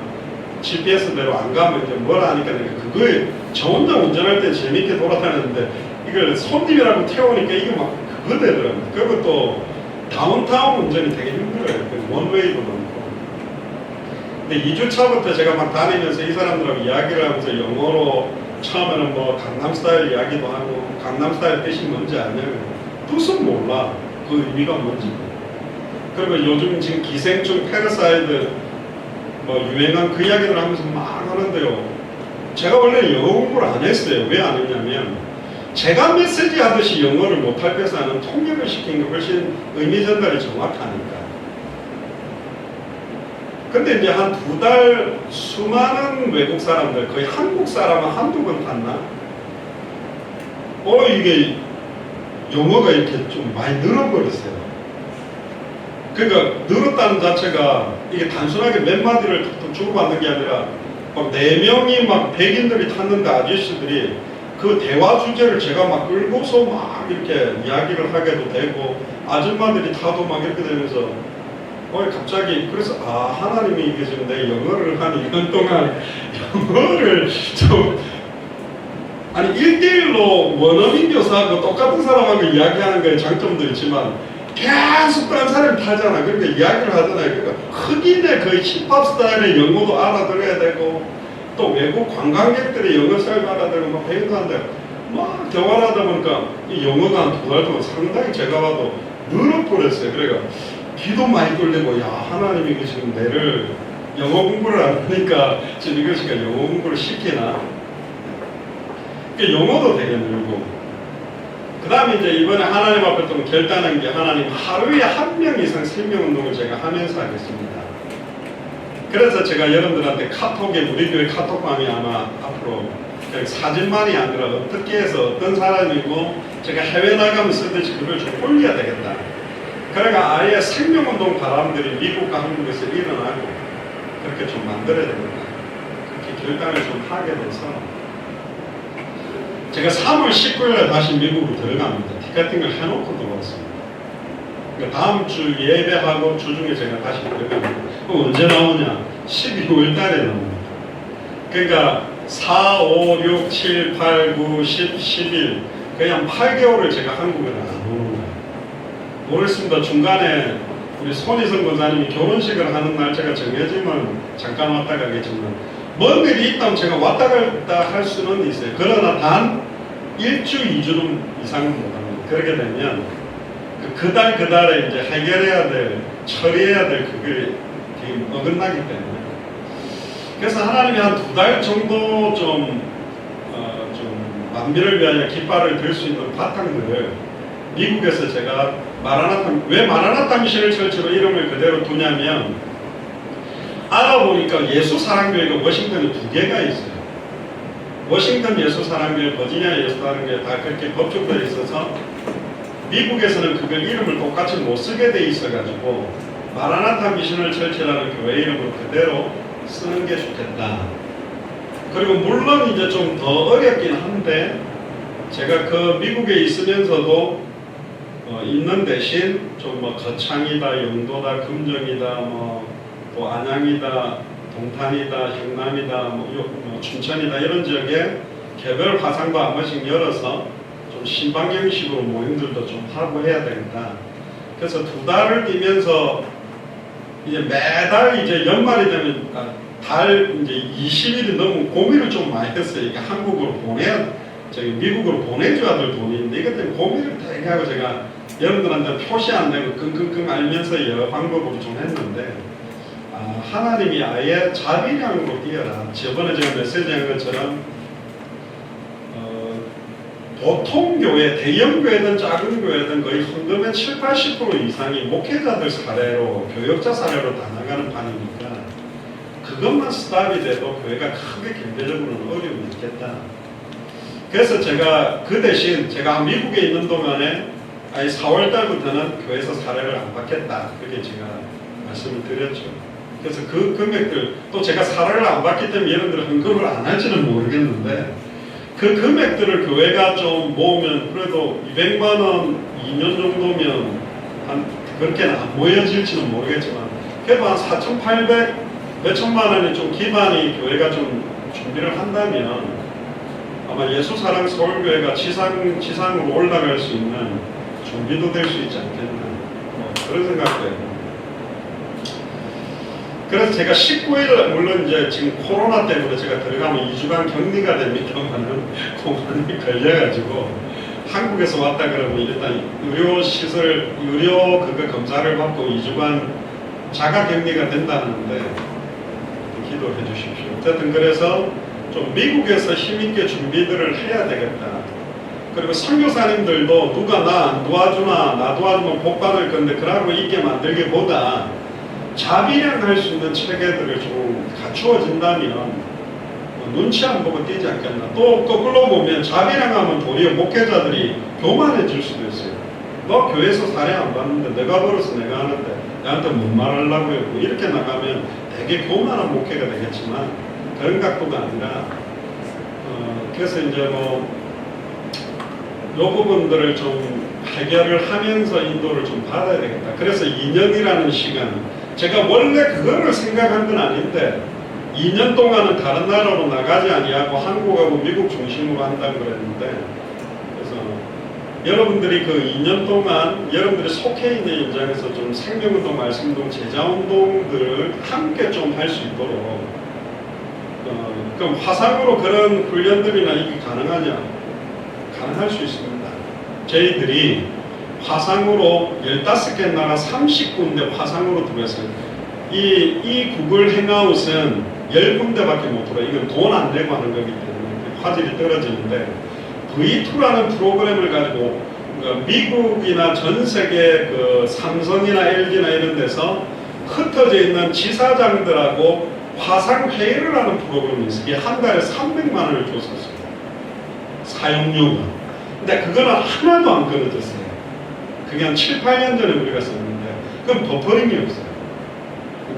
GPS대로 안 가면 이제 뭘 하니까 그거에 저 혼자 운전할 때 재밌게 돌아다녔는데 이걸 손님이라고 태우니까 이게 막 그거 되더라고요. 그리고 또 다운타운 운전이 되게 힘들어요. 원웨이도 많고. 근데 2주차부터 제가 막 다니면서 이 사람들하고 이야기를 하면서 영어로 처음에는 뭐 강남스타일 이야기도 하고 강남스타일 뜻이 뭔지 아냐면 뜻은 몰라. 그 의미가 뭔지. 그리고 요즘 지금 기생충 패러사이드 뭐 유행한 그 이야기를 하면서 막 하는데요. 제가 원래 영어 공부를 안 했어요. 왜 안 했냐면 제가 메시지 하듯이 영어를 못할 때서는 통역을 시킨 게 훨씬 의미 전달이 정확하니까. 근데 이제 한 2달 수많은 외국 사람들, 거의 한국 사람은 한두 번 봤나? 이게 영어가 이렇게 좀 많이 늘어버렸어요. 그러니까 늘었다는 자체가 이게 단순하게 몇 마디를 툭툭 주고받는 게 아니라 막 4명이 막 백인들이 탔는데 아저씨들이 그 대화 주제를 제가 막 끌고서 막 이렇게 이야기를 하게도 되고 아줌마들이 타도 막 이렇게 되면서 갑자기 그래서 하나님이 이게 지금 내 영어를 한 2년 동안 영어를 좀 아니 1대1로 원어민 교사하고 똑같은 사람하고 이야기하는 거에 장점도 있지만 계속 다른 사람이 타잖아. 그러니까 이야기를 하잖아요. 그러니까 흑인의 그 힙합 스타일의 영어도 알아들어야 되고 또 외국 관광객들의 영어 스타일 알아들고 막 배우도 한데 막 대화를 하다 보니까 이 영어가 한 2달 동안 상당히 제가 봐도 늘어버렸어요. 그러니까 귀도 많이 뚫리고 하나님이 지금 내를 영어 공부를 안 하니까 지금 이것이니까 영어 공부를 시키나. 그러니까 영어도 되게 늘고 그 다음에 이제 이번에 하나님 앞에 좀 결단한 게 하나님 하루에 1명 이상 생명운동을 제가 하면서 하겠습니다. 그래서 제가 여러분들한테 카톡에 우리 교회 카톡방이 아마 앞으로 사진만이 아니라 어떻게 해서 어떤 사람이고 제가 해외 나가면 쓰듯이 그걸 좀 올려야 되겠다. 그러니까 아예 생명운동 바람들이 미국과 한국에서 일어나고 그렇게 좀 만들어야 되겠다. 그렇게 결단을 좀 하게 돼서 제가 3월 19일에 다시 미국으로 들어갑니다. 티켓팅을 해놓고 들어왔습니다. 그러니까 다음 주 예배하고 주중에 제가 다시 들어갑니다. 그럼 언제 나오냐? 12월 달에 나옵니다. 그러니까 4, 5, 6, 7, 8, 9, 10, 11 그냥 8개월을 제가 한국에 안 오는 거예요. 모르겠습니다. 중간에 우리 손희성 권사님이 결혼식을 하는 날짜가 정해지면 잠깐 왔다 가겠지만 먼 일이 있다면 제가 왔다 갔다 할 수는 있어요. 그러나 단 1주, 2주는 이상은 못합니다. 그렇게 되면 그 달에 이제 해결해야 될, 처리해야 될 그게 되게 어긋나기 때문에. 그래서 하나님이 한 2달 정도 좀 만민을 위하여 깃발을 들 수 있는 바탕들을 미국에서 제가 왜 마라나타 미션을 철치로 이름을 그대로 두냐면 알아보니까 예수사랑교회가 워싱턴에 2개가 있어요. 워싱턴 예수사랑교회, 버지니아 예수사랑교회 다 그렇게 법적으로 있어서 미국에서는 그걸 이름을 똑같이 못 쓰게 돼 있어가지고 마라나타 미션을 철치라는 교회 이름을 그대로 쓰는 게 좋겠다. 그리고 물론 이제 좀 더 어렵긴 한데 제가 그 미국에 있으면서도 있는 대신 좀 뭐 거창이다, 영도다, 금정이다, 또 안양이다, 동탄이다, 경남이다, 춘천이다 이런 지역에 개별 화상도 한 번씩 열어서 좀 신방형식으로 모임들도 좀 하고 해야 되겠다. 그래서 2달을 뛰면서 이제 매달 이제 연말이 되면 달 이제 20일이 넘으면 고민을 좀 많이 했어요. 이게 한국으로 미국으로 보내줘야 될 돈인데 이것 때문에 고민을 되게 하고 제가 여러분들한테 표시 안 되고 끙끙끙 앓면서 여러 방법으로 좀 했는데 하나님이 아예 자비량으로 뛰어라. 저번에 제가 메시지한 것처럼 보통 교회, 대형 교회든 작은 교회든 거의 헌금의 7, 80% 이상이 목회자들 사례로, 교역자 사례로 다 나가는 판이니까 그것만 스탑이 돼도 교회가 크게 경제적으로는 어려움이 있겠다. 그래서 제가 그 대신 제가 미국에 있는 동안에 아니 4월 달부터는 교회에서 사례를 안 받겠다 그렇게 제가 말씀을 드렸죠. 그래서 그 금액들 또 제가 사례를 안 받기 때문에 여러분들 헌금을 안 할지는 모르겠는데 그 금액들을 교회가 좀 모으면 그래도 200만 원 2년 정도면 한 그렇게는 안 모여질지는 모르겠지만 그래도 한 4,800 몇천만 원이 좀 기반이 교회가 좀 준비를 한다면 아마 예수사랑 서울교회가 지상으로 올라갈 수 있는 준비도 될 수 있지 않겠나 그런 생각도 해요. 그래서 제가 19일 물론 이제 지금 코로나 때문에 제가 들어가면 2주간 격리가 됩니다만은 공안이 걸려가지고 한국에서 왔다 그러면 일단 의료 그거 검사를 받고 2주간 자가 격리가 된다는데 기도해 주십시오. 어쨌든 그래서 좀 미국에서 힘있게 준비들을 해야 되겠다. 그리고 선교사님들도 누가 나 안 도와주나 나 도와주면 복 받을 건데 그러고 있게 만들기보다 자비량할 수 있는 체계들을 좀 갖추어진다면 눈치 안 보고 뛰지 않겠나. 또 거꾸로 보면 자비량하면 도리어 목회자들이 교만해질 수도 있어요. 너 교회에서 사례 안 받는데 내가 벌어서 내가 하는데 나한테 뭔 말하려고 했고 이렇게 나가면 되게 교만한 목회가 되겠지만 그런 각도가 아니라 그래서 이제 요 부분들을 좀 해결을 하면서 인도를 좀 받아야 되겠다. 그래서 2년이라는 시간 제가 원래 그거를 생각한 건 아닌데 2년 동안은 다른 나라로 나가지 아니하고 한국하고 미국 중심으로 한다고 그랬는데 그래서 여러분들이 그 2년 동안 여러분들이 속해 있는 현장에서 좀 생명운동, 말씀운동, 제자운동들을 함께 좀 할 수 있도록 그럼 화상으로 그런 훈련들이나 이게 가능하냐? 가능할 수 있습니다. 저희들이 화상으로 15개 나라 30군데 화상으로 들어갔어요. 이 구글 행아웃은 10군데밖에 못 들어요. 이건 돈 안 내고 하는 거기 때문에 화질이 떨어지는데 V2라는 프로그램을 가지고 미국이나 전 세계 그 삼성이나 LG나 이런 데서 흩어져 있는 지사장들하고 화상 회의를 하는 프로그램이 있어요. 이게 한 달에 300만 원을 줬었어요. 사용료가. 근데 그거는 하나도 안 끊어졌어요. 그게 한 7, 8년 전에 우리가 썼는데 그건 버퍼링이 없어요.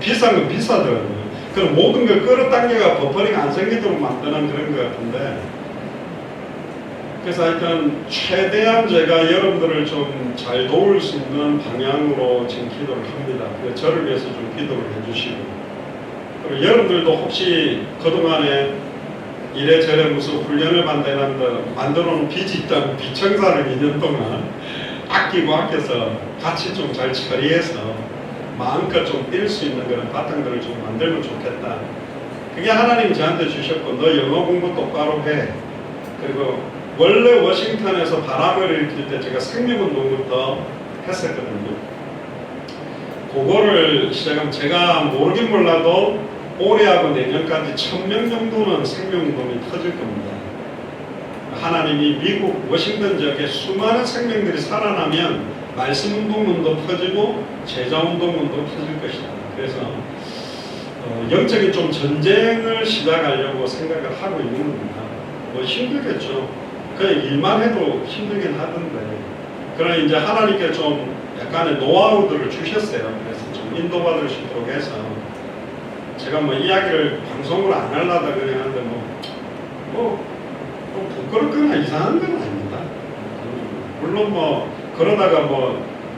비싼 건 비싸더라고요. 그럼 모든 걸 끌어당겨가 버퍼링 안 생기도록 만드는 그런 것 같은데 그래서 하여튼 최대한 제가 여러분들을 좀 잘 도울 수 있는 방향으로 지금 기도를 합니다. 그래서 저를 위해서 좀 기도를 해주시고 그리고 여러분들도 혹시 그동안에 이래저래 무슨 훈련을 만들어 놓은 빚이 있다면 비청사를 2년 동안 아끼고 아껴서 같이 좀 잘 처리해서 마음껏 좀 뛸 수 있는 그런 바탕들을 좀 만들면 좋겠다. 그게 하나님이 저한테 주셨고 너 영어 공부 똑바로 해. 그리고 원래 워싱턴에서 바람을 일으킬 때 제가 생명운동부터 했었거든요. 그거를 시작하면 제가 모르긴 몰라도 올해하고 내년까지 1000명 정도는 생명운동이 터질 겁니다. 하나님이 미국 워싱턴 지역에 수많은 생명들이 살아나면 말씀운동도 터지고 제자운동도 터질 것이다. 그래서 영적인 좀 전쟁을 시작하려고 생각을 하고 있는 겁니다. 힘들겠죠. 그냥 일만 해도 힘들긴 하던데 그러나 이제 하나님께 좀 약간의 노하우들을 주셨어요. 그래서 좀 인도받을 수 있도록 해서 제가 이야기를 방송으로 안 하려다 그냥 하는데 부끄럽거나 이상한 건 아닙니다. 물론 그러다가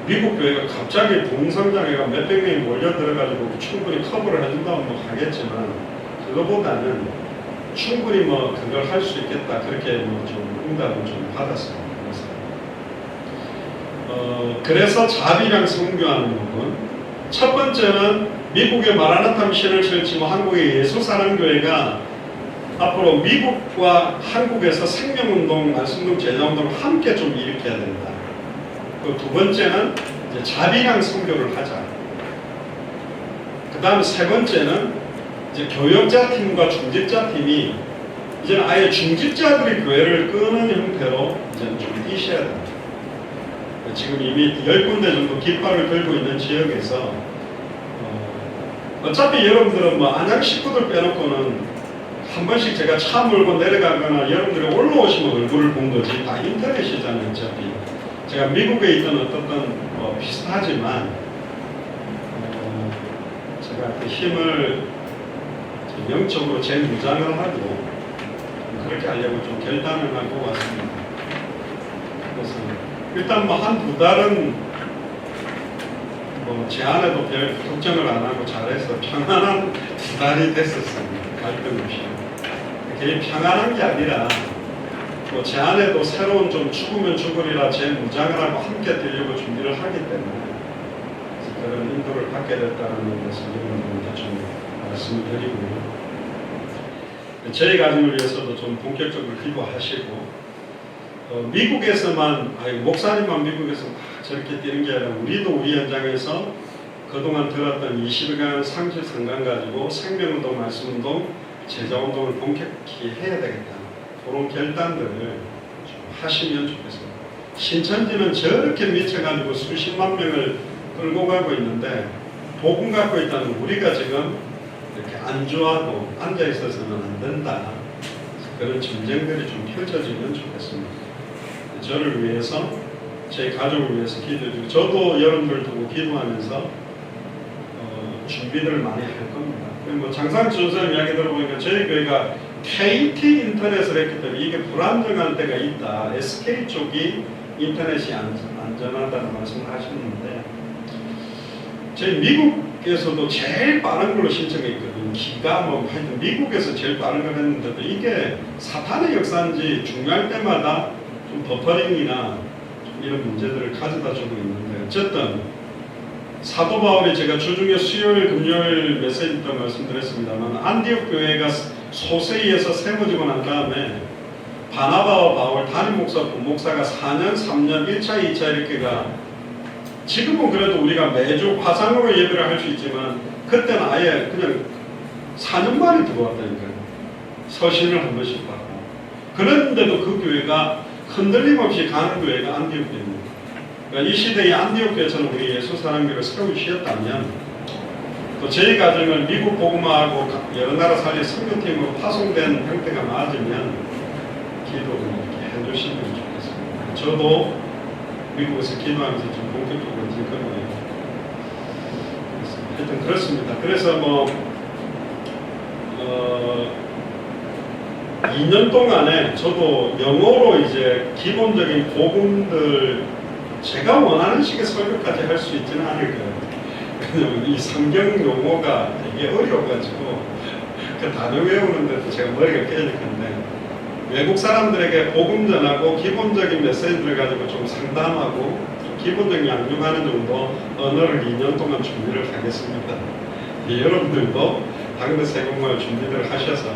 미국 교회가 갑자기 붕성장애가 몇백 명이 몰려들어가지고 충분히 커버를 해준다면 하겠지만 그거보다는 충분히 그걸 할 수 있겠다 그렇게 좀 응답을 좀 받았습니다. 그래서 자비랑 선교하는 부분 첫 번째는 미국의 마라나타 미션을 설치고 한국의 예수사랑교회가 앞으로 미국과 한국에서 생명운동, 말씀운동, 제자운동을 함께 좀 일으켜야 된다. 두 번째는 이제 자비랑 선교를 하자. 그 다음에 세 번째는 이제 교역자 팀과 중직자 팀이 이제는 아예 중직자들이 교회를 끄는 형태로 이제 좀 뛰셔야 됩니다. 지금 이미 10군데 정도 깃발을 들고 있는 지역에서 어차피 여러분들은 안양 식구들 빼놓고는 한 번씩 제가 차 몰고 내려가거나 여러분들이 올라오시면 얼굴을 본 거지 다 인터넷이잖아요. 어차피 제가 미국에 있던 어떤 비슷하지만 제가 그 힘을 영적으로 재무장을 하고 그렇게 하려고 좀 결단을 하고 왔습니다. 그래서 일단 뭐 한 두 달은 제 안에도 별 걱정을 안 하고 잘해서 평안한 두 달이 됐었습니다. 갈등 없이. 그게 평안한 게 아니라 제 안에도 새로운 좀 죽으면 죽으리라 재무장을 하고 함께 되려고 준비를 하기 때문에 그런 인도를 받게 됐다는 것을 여러분들한테 좀 말씀을 드리고요. 저희 가정을 위해서도 좀 본격적으로 기도하시고 미국에서만 목사님만 미국에서 저렇게 뛰는 게 아니라 우리도 우리 현장에서 그동안 들었던 20일간 33간 가지고 생명운동, 말씀운동, 제자운동을 본격히 해야 되겠다. 그런 결단들을 좀 하시면 좋겠습니다. 신천지는 저렇게 미쳐가지고 수십만 명을 끌고 가고 있는데 복음 갖고 있다는 우리가 지금 이렇게 안주하고 앉아있어서는 안 된다. 그런 전쟁들이 좀 펼쳐지면 좋겠습니다. 저를 위해서, 제 가족을 위해서 기도해주고 저도 여러분들 두고 기도하면서 준비들을 많이 할 겁니다. 뭐 장상준 선생님 이야기 들어보니까 저희 교회가 KT 인터넷을 했기 때문에 이게 불안정한 때가 있다. SK 쪽이 인터넷이 안전하다는 말씀을 하셨는데 저희 미국에서도 제일 빠른 걸로 신청했거든요. 기가 하여튼 미국에서 제일 빠른 걸 했는데도 이게 사탄의 역사인지 중요할 때마다 좀 버퍼링이나 좀 이런 문제들을 가져다 주고 있는데 어쨌든 사도 바울이 제가 주중에 수요일 금요일 메시지 때 말씀드렸습니다만 안디옥 교회가 소세이에서 세워지고 난 다음에 바나바와 바울 담임 목사, 부목사가 4년, 3년, 1차, 2차 이렇게가 지금은 그래도 우리가 매주 화상으로 예배를 할 수 있지만 그때는 아예 그냥 4년 만에 들어왔다니까요. 서신을 한 번씩 받고 그런데도 그 교회가 흔들림 없이 가는 교회가 안디옥 교회입니다. 그러니까 이 시대의 안디옥 교회처럼 우리 예수 사랑교회를 세우셨다면 또 저희 가정을 미국 복음화하고 여러 나라 사이의 선교팀으로 파송된 형태가 맞으면 기도를 이렇게 해주시면 좋겠습니다. 저도 미국에서 기도하면서 좀 본격적으로 될 거예요. 하여튼 그렇습니다. 그래서 2년 동안에 저도 영어로 이제 기본적인 복음들 제가 원하는 식의 설교까지 할 수 있지는 않을 거예요. 왜냐면 이 성경 용어가 되게 어려워가지고 그 단어 외우는데도 제가 머리가 깨질 건데 외국 사람들에게 복음 전하고 기본적인 메시지를 가지고 좀 상담하고 좀 기본적인 양육하는 정도 언어를 2년 동안 준비를 하겠습니다. 여러분들도 당대 세공을 준비를 하셔서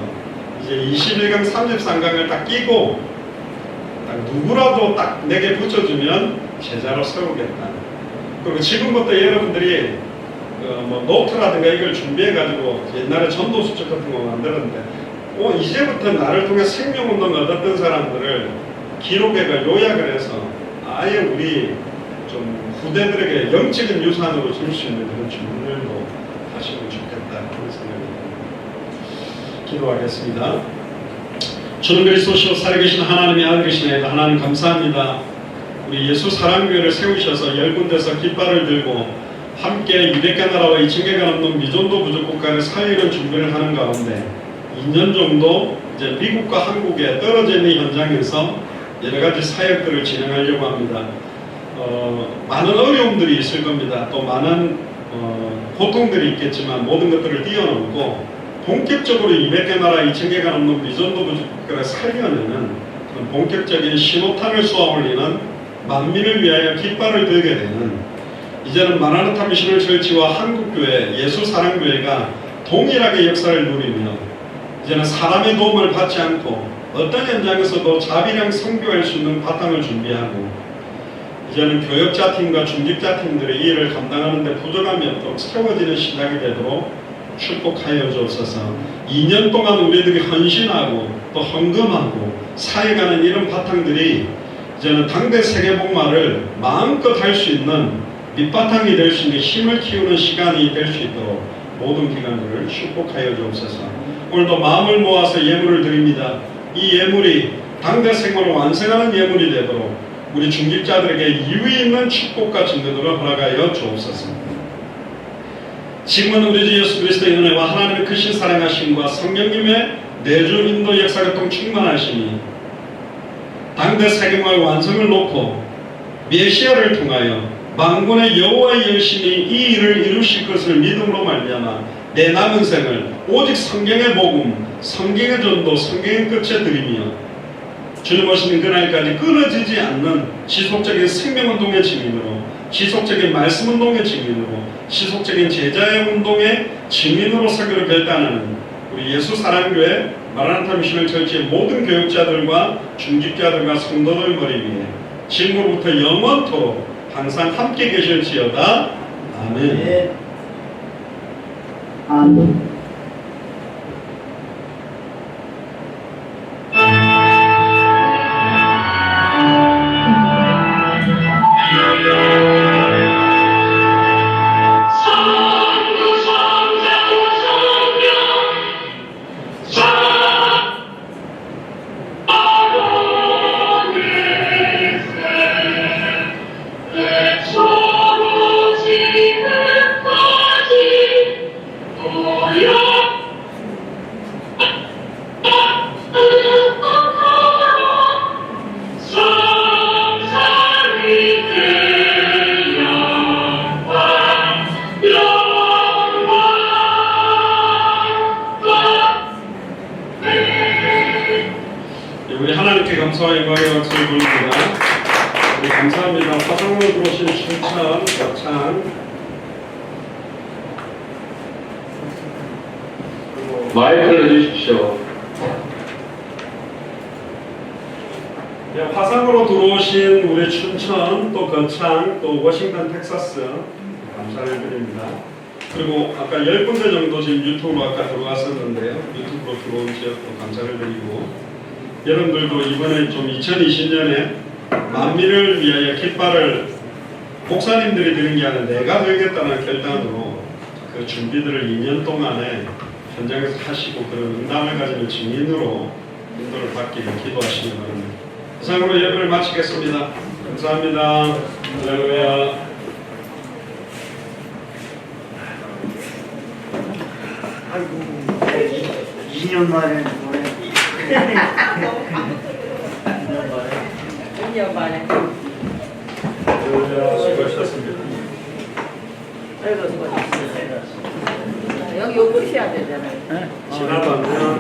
이제 21강 33강을 딱 끼고 딱 누구라도 딱 내게 붙여주면 제자로 세우겠다. 그리고 지금부터 여러분들이 노트라든가 이걸 준비해가지고 옛날에 전도 수첩 같은 거 만들었는데 이제부터 나를 통해 생명운동 얻었던 사람들을 기록해가 요약을 해서 아예 우리 좀 후대들에게 영적인 유산으로 줄 수 있는 그런 주문들도 하시면 좋겠다 그런 생각입니다. 기도하겠습니다. 주는 그리스도시요 살아계신 하나님의 아들이시나이다. 하나님 감사합니다. 우리 예수 사랑교회를 세우셔서 10군데서 깃발을 들고 함께 200개 나라와 2,000개가 넘는 미전도 부족 국가를 살리는 준비를 하는 가운데 2년 정도 이제 미국과 한국에 떨어져 있는 현장에서 여러 가지 사역들을 진행하려고 합니다. 많은 어려움들이 있을 겁니다. 또 많은 고통들이 있겠지만 모든 것들을 뛰어넘고 본격적으로 200개 나라 2,000개가 넘는 미전도 부족 국가를 살려내는 본격적인 신호탄을 쏘아 올리는 만민을 위하여 깃발을 들게 되는 이제는 마라나타 미션을 철치와 한국교회, 예수사랑교회가 동일하게 역사를 누리며 이제는 사람의 도움을 받지 않고 어떤 현장에서도 자비랑 선교할 수 있는 바탕을 준비하고 이제는 교역자 팀과 중직자 팀들의 이 일을 감당하는 데 부족함이 없도록 세워지는 시작이 되도록 축복하여 주옵소서. 2년 동안 우리들이 헌신하고 또 헌금하고 사역하는 이런 바탕들이 이제는 당대 세계복마를 마음껏 할 수 있는 밑바탕이 될 수 있는 힘을 키우는 시간이 될 수 있도록 모든 기관들을 축복하여 주옵소서. 오늘도 마음을 모아서 예물을 드립니다. 이 예물이 당대 생활을 완성하는 예물이 되도록 우리 중직자들에게 유의 있는 축복과 증거들을 허락하여 주옵소서. 지금은 우리 주 예수 그리스도의 은혜와 하나님의 크신 사랑하심과 성령님의 내주 인도 역사교통 충만하심이 당대 세계말 완성을 놓고 메시아를 통하여 만군의 여호와의 여신이 이 일을 이루실 것을 믿음으로 말미암아 내 남은 생을 오직 성경의 복음, 성경의 전도, 성경의 끝에 드리며 주님 오시는 그날까지 끊어지지 않는 지속적인 생명운동의 증인으로, 지속적인 말씀운동의 증인으로, 지속적인 제자의 운동의 증인으로 서기로 결단하는 우리 예수사랑교회 마라나타 미션을 철치의 모든 교육자들과 중직자들과 성도들 머리 위에 지금부터 영원토록 항상 함께 계실지어다. 아멘. 아멘. 우리 하나님께 감사와 영광의 박수를 보냅니다. 우리 감사합니다. 화성으로 들어오신 춘천, 거창, 마이크를 해주십시오. 화성으로 들어오신 우리 춘천, 또 거창, 또 워싱턴, 텍사스 감사를 드립니다. 그리고 아까 10군데 정도 지금 유튜브로 아까 들어왔었는데요. 유튜브로 들어온 지역도 감사를 드리고 여러분들도 이번에 좀 2020년에 만민을 위하여 깃발을 목사님들이 드는 게 아니라 내가 들겠다는 결단으로 그 준비들을 2년 동안에 현장에서 하시고 그런 응답을 가지는 증인으로 인도를 받기를 기도하시기 바랍니다. 이상으로 예배를 마치겠습니다. 감사합니다. 할렐루야. 아이고, 2년 만에 뭐해? 2년 만에. 수고하셨습니다. 아이고, 수고하셨습니다. 여기 요 끝이야 되잖아요. 네? 지나가면